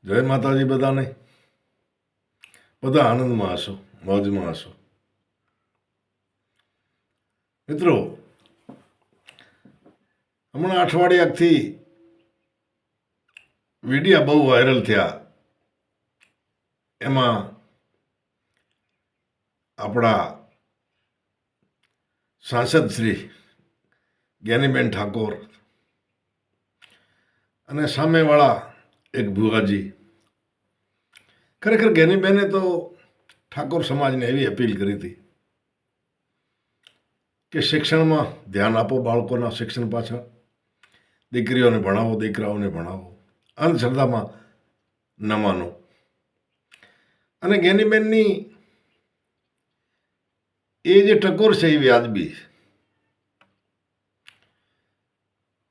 જય માતાજી બધાને. બધા આનંદમાં હશો, મોજમાં હશો. મિત્રો, હમણાં અઠવાડિયાથી વિડીયા બહુ વાયરલ થયા. એમાં આપણા સાંસદ શ્રી જ્ઞાનીબેન ઠાકોર અને સામેવાળા એક ભુવાજી. ખરેખર જ્ઞાનીબેને તો ઠાકોર સમાજને એવી અપીલ કરી હતી કે શિક્ષણમાં ધ્યાન આપો, બાળકોના શિક્ષણ પાછળ, દીકરીઓને ભણાવો, દીકરાઓને ભણાવો, અંધશ્રદ્ધામાં ન માનો. અને જ્ઞાનીબેનની એ જે ટકોર છે એ વ્યાજબી.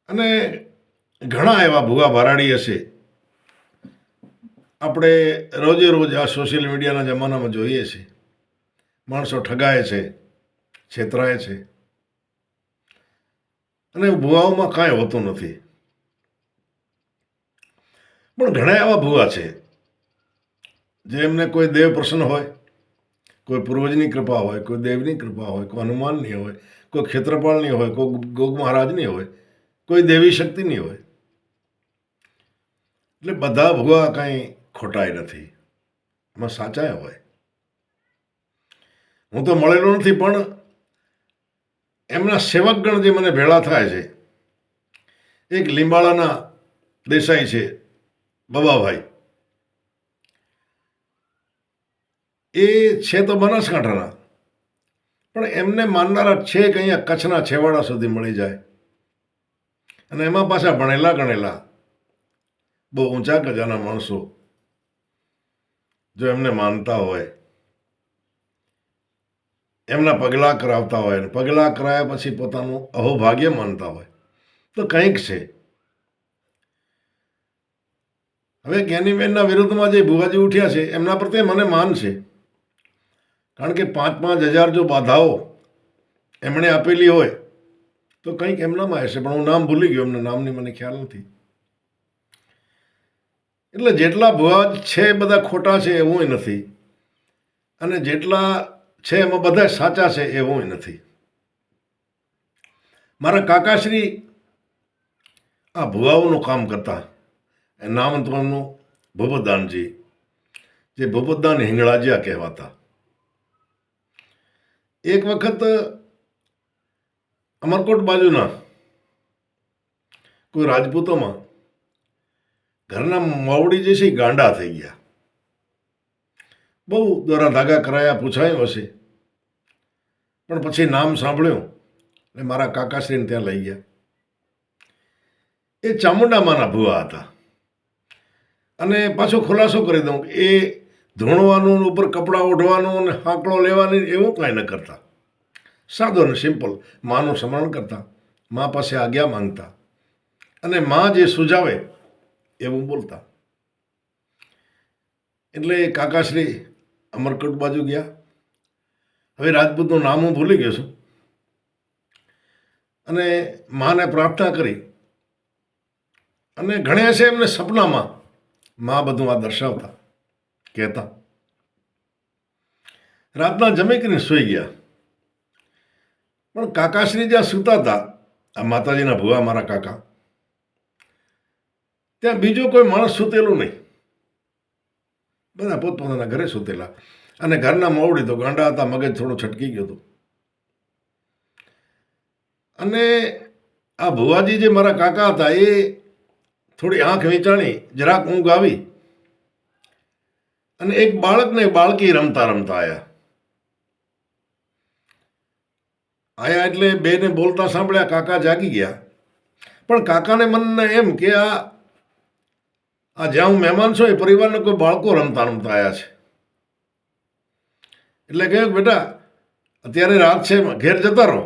અને ઘણા એવા ભૂવા ભરાડી હશે, આપણે રોજે રોજ આ સોશિયલ મીડિયાના જમાનામાં જોઈએ છીએ. માણસો ઠગાય છે, છેતરાય છે, અને ભૂવાઓમાં કાંઈ હોતું નથી. પણ ઘણા એવા ભૂવા છે જે એમને કોઈ દેવ પ્રસન્ન હોય, કોઈ પૂર્વજની કૃપા હોય, કોઈ દેવની કૃપા હોય, કોઈ હનુમાનની હોય, કોઈ ક્ષેત્રપાળની હોય, કોઈ ગોગ મહારાજની હોય, કોઈ દેવી શક્તિની હોય. એટલે બધા ભૂવા કાંઈ ખોટાય નથી, એમાં સાચાય હોય. હું તો મળેલો નથી, પણ એમના સેવકગણ જે મને ભેળા થાય છે, એક લીંબાળાના દેસાઈ છે બબાભાઈ, એ છે તો બનાસકાંઠાના, પણ એમને માનનારા છે કે અહીંયા કચ્છના છેવાડા સુધી મળી જાય. અને એમાં પાછા ભણેલા ગણેલા બહુ ઊંચા ગજાના માણસો જો એમને માનતા હોય, એમના પગલાં કરાવતા હોય, અને પગલાં કરાયા પછી પોતાનું અહોભાગ્ય માનતા હોય, તો કંઈક છે. હવે જ્ઞાનીબેનના વિરુદ્ધમાં જે ભુવાજી ઉઠ્યા છે એમના પ્રત્યે મને માન છે, કારણ કે 5,000 જો બાધાઓ એમણે આપેલી હોય તો કંઈક એમનામાં હશે. પણ હું નામ ભૂલી ગયો, એમના નામની મને ખ્યાલ નથી. એટલે જેટલા ભુવા છે બધા ખોટા છે એવું નથી, અને જેટલા છે એમાં બધા સાચા છે એવું નથી. મારા કાકાશ્રી આ ભુવાઓનું કામ કરતા, નામ તો એમનું ભૂપતદાનજી, જે ભૂપતદાન હિંગળાજિયા કહેવાતા. એક વખત અમરકોટ બાજુના કોઈ રાજપૂતોમાં ઘરના માવડી જે છે એ ગાંડા થઈ ગયા. બહુ દોરા ધાગા કરાયા, પૂછાયું હશે, પણ પછી નામ સાંભળ્યું એટલે મારા કાકાશ્રીને ત્યાં લઈ ગયા. એ ચામુંડામાના ભુવા હતા. અને પાછો ખુલાસો કરી દઉં, એ ધૂણવાનું, ઉપર કપડાં ઓઢવાનું અને હાંકળો લેવાની એવું કાંઈ ન કરતા. સાદો ને સિમ્પલ માનું સ્મરણ કરતા, મા પાસે આજ્ઞા માંગતા, અને મા જે સુઝાવે એવું બોલતા. એટલે કાકાશ્રી અમરકોટ બાજુ ગયા. હવે રાજપૂતનું નામ હું ભૂલી ગયો છું. અને માને પ્રાર્થના કરી, અને ઘણે હશે એમને સપનામાં મા બધું આ દર્શાવતા, કહેતા. રાતના જમી કરીને સૂઈ ગયા. પણ કાકાશ્રી જ્યાં સૂતા હતા, આ માતાજીના ભુવા મારા કાકા, ત્યાં બીજો કોઈ માણસ સૂતેલું નહીં. બધા પોતપોતાના ઘરે સૂતેલા. અને ઘરના માવડી તો ગાંડા હતા, મગજ થોડું છટકી ગયું હતું. અને આ ભુવાજી જે મારા કાકા હતા, એ થોડી આંખ વીંચાણી, જરાક ઊંઘ આવી, અને એક બાળકને બાળકી રમતા રમતા આયા એટલે બેને બોલતા સાંભળ્યા, કાકા જાગી ગયા. પણ કાકાને મનને એમ કે આ જ્યાં હું મહેમાન છું એ પરિવારના કોઈ બાળકો રમતા રમતા આવ્યા છે. એટલે કહ્યું, બેટા અત્યારે રાત છે, ઘેર જતા રહો.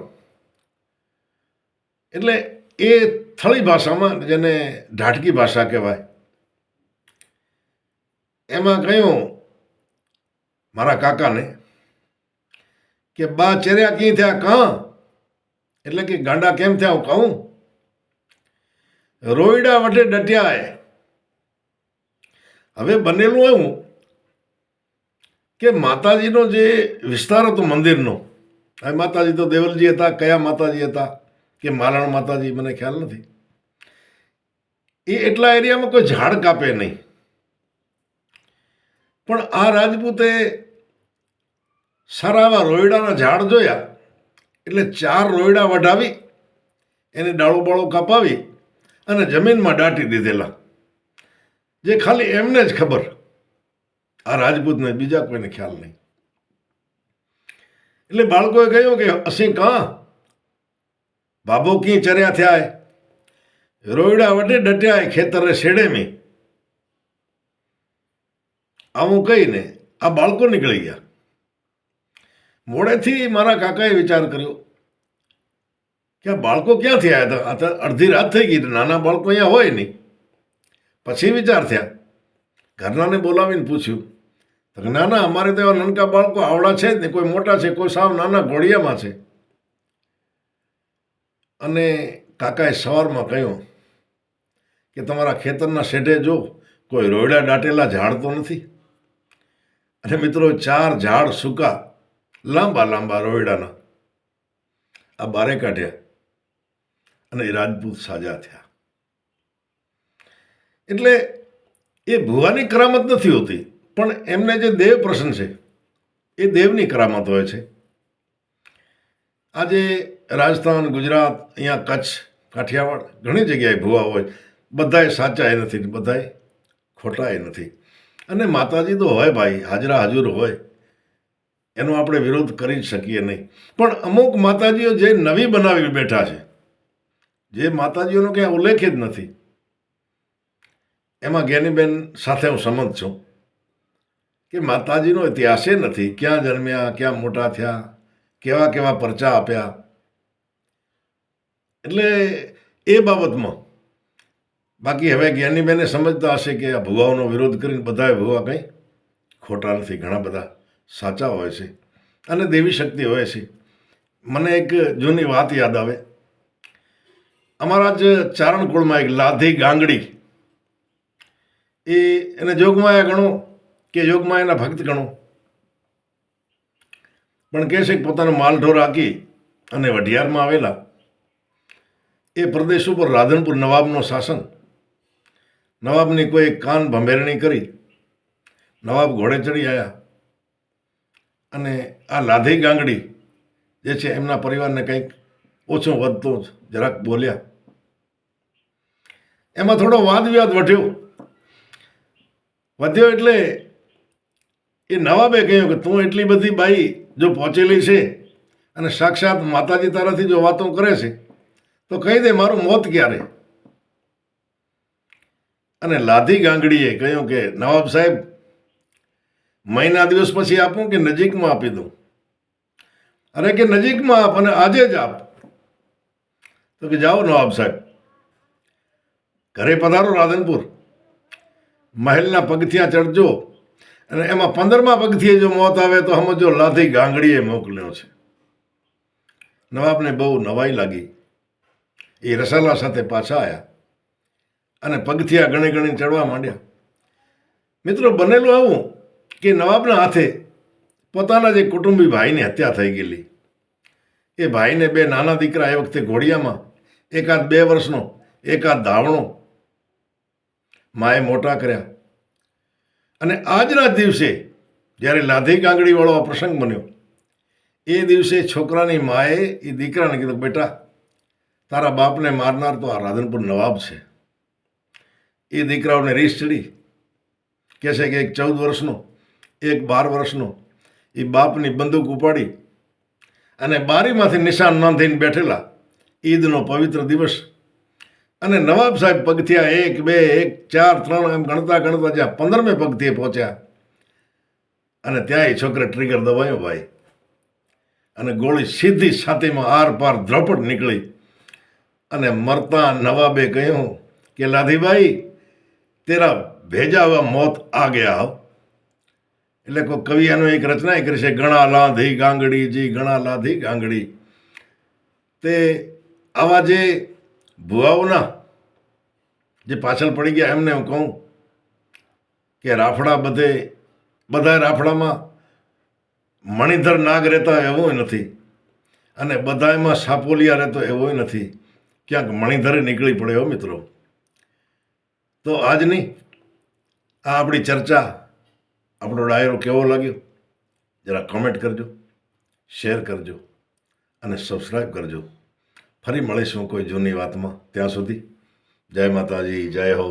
એટલે એ થળી ભાષામાં, જેને ઢાટકી ભાષા કહેવાય, એમાં કહ્યું મારા કાકાને કે બા ચેર્યા કી થયા કાં? એટલે કે ગાંડા કેમ થયા? હું કહું, રોયડા વટે ડટ્યા હવે બનેલું એવું કે માતાજીનો જે વિસ્તાર હતો મંદિરનો, હવે માતાજી તો દેવલજી હતા, કયા માતાજી હતા કે માલણ માતાજી મને ખ્યાલ નથી, એ એટલા એરિયામાં કોઈ ઝાડ કાપે નહીં. પણ આ રાજપૂતે સારા એવા રોયડાના ઝાડ જોયા એટલે 4 રોયડા વઢાવી એને ડાળો બાળો કાપાવી અને જમીનમાં દાટી દીધેલા, જે ખાલી એમને જ ખબર, આ રાજપૂતને, બીજા કોઈને ખ્યાલ નહીં. એટલે બાળકોએ કહ્યું કે અસી કાં બાબો કી ચર્યા થયા, રોયડા વટે ડટ્યા ખેતરે શેડે મેં, આવું કહીને આ બાળકો નીકળી ગયા. મોડેથી મારા કાકાએ વિચાર કર્યો કે આ બાળકો ક્યાંથી આવ્યા હતા, અડધી રાત થઈ ગઈ, નાના બાળકો અહીંયા હોય નહીં. પછી વિચાર થયા, ઘરનાને બોલાવીને પૂછ્યું તો ના ના, અમારે તો એવા નાનકા બાળકો આવડા છે જ ને, કોઈ મોટા છે, કોઈ સાવ નાના ઘોડિયામાં છે. અને કાકાએ સવારમાં કહ્યું કે તમારા ખેતરના શેઢે જો કોઈ રોયડા દાટેલા ઝાડ તો નથી. અને મિત્રો 4 ઝાડ સૂકા લાંબા લાંબા રોયડાના આ બારે કાઢ્યા અને એ રાજપૂત સાજા થયા. એટલે એ ભુવાની કરામત નથી હોતી, પણ એમને જે દેવ પ્રસન્ન છે એ દેવની કરામત હોય છે. આજે રાજસ્થાન, ગુજરાત, અહીંયા કચ્છ, કાઠિયાવાડ, ઘણી જગ્યાએ ભુવા હોય. બધાએ સાચા એ નથી, બધાએ ખોટા એ નથી. અને માતાજી તો હોય ભાઈ, હાજરા હજુર હોય, એનો આપણે વિરોધ કરી જ શકીએ નહીં. પણ અમુક માતાજીઓ જે નવી બનાવી બેઠા છે, જે માતાજીઓનો ક્યાંય ઉલ્લેખ જ નથી, એમાં જ્ઞાનીબેન સાથે હું સંમત છું કે માતાજીનો ઇતિહાસ નથી, ક્યાં જન્મ્યા, ક્યાં મોટા થયા, કેવા કેવા પરચા આપ્યા. એટલે એ બાબતમાં બાકી હવે જ્ઞાનીબેને સમજતા હશે કે આ ભુવાઓનો વિરોધ કરીને બધાએ ભુવા કંઈ ખોટા નથી, ઘણા બધા સાચા હોય છે અને દેવી શક્તિ હોય છે. મને એક જૂની વાત યાદ આવે, અમારા જ ચારણકુળમાં એક લાધી ગાંગડી, એને જોગમાયા ગણો કે જોગમાયાના ભક્ત ગણો, પણ કહે છે કે પોતાનો માલઢોર રાખી અને વઢિયારમાં આવેલા એ પ્રદેશ ઉપર રાધનપુર નવાબનો શાસન. નવાબની કોઈ કાન ભંભેરણી કરી, નવાબ ઘોડે ચડી આવ્યા અને આ લાધી ગાંગડી જે છે એમના પરિવારને કંઈક ઓછો વધતો જરાક બોલ્યા. એમાં થોડો વાદ વિવાદ વધ્યો એટલે એ નવાબે કહ્યું કે તું એટલી બધી બાઈ જો પહોંચેલી છે અને સાક્ષાત માતાજી તારાથી જો વાતો કરે છે તો કહી દે મારું મોત ક્યારે. અને લાધી ગાંગડીએ કહ્યું કે નવાબ સાહેબ, મહિના દિવસ પછી આપું કે નજીકમાં આપી દઉં? અરે કે નજીકમાં આપ અને આજે જ આપ. તો કે જાઓ નવાબ સાહેબ, ઘરે પધારો રાધનપુર, મહેલના પગથિયા ચડજો અને એમાં 15મા પગથિયે જો મોત આવે તો સમજો લાધી ગાંગડીએ મોકલ્યો છે. નવાબને બહુ નવાઈ લાગી. એ રસાલા સાથે પાછા આવ્યા અને પગથિયા ગણી ગણી ચડવા માંડ્યા. મિત્રો, બનેલું આવું કે નવાબના હાથે પોતાના જે કુટુંબી ભાઈની હત્યા થઈ ગયેલી. એ ભાઈને 2 નાના દીકરા એ વખતે ઘોડિયામાં, એકાદ 2 વર્ષનો, એકાદ ધાવણો, માએ મોટા કર્યા. અને આજના દિવસે જ્યારે લાધી ગાંગડીવાળો આ પ્રસંગ બન્યો, એ દિવસે છોકરાની માએ એ દીકરાને કીધું, બેટા તારા બાપને મારનાર તો આ રાધનપુર નવાબ છે. એ દીકરાઓને રીસ ચડી, કહે છે કે એક 14 વર્ષનો, એક 12 વર્ષનો, એ બાપની બંદૂક ઉપાડી અને બારીમાંથી નિશાન નોંધીને બેઠેલા. ઈદનો પવિત્ર દિવસ અને નવાબ સાહેબ પગથિયા 1, 2, 1, 4, 3 એમ ગણતા ગણતા જ્યાં 15મે પગથિયે પહોંચ્યા અને ત્યાં એ છોકરે ટ્રિગર દબાયો ભાઈ, અને ગોળી સીધી છાતીમાં આર પાર ધ્રપટ નીકળી. અને મરતા નવાબે કહ્યું કે લાધીભાઈ, તેરા ભેજા હુઆ મોત આ ગયા હો. એટલે કોઈ કવિયાનો એક રચના કરી છે, ગણા લાધી ગાંગડી જી, ગણા લાધી ગાંગડી. તે આવા જે ભુવાઓના જે પાછળ પડી ગયા એમને હું કહું કે રાફડા બધા રાફડામાં મણિધર નાગ રહેતા એવું નથી, અને બધામાં સાપોલિયા રહેતો એવો નથી. ક્યાંક મણિધરે નીકળી પડે હો મિત્રો. તો આજની આ આપણી ચર્ચા, આપણો ડાયરો કેવો લાગ્યો જરા કોમેન્ટ કરજો, શેર કરજો અને સબસ્ક્રાઈબ કરજો. ફરી મળીશું કોઈ જૂની વાતમાં. ત્યાં સુધી જય માતાજી, જય હો.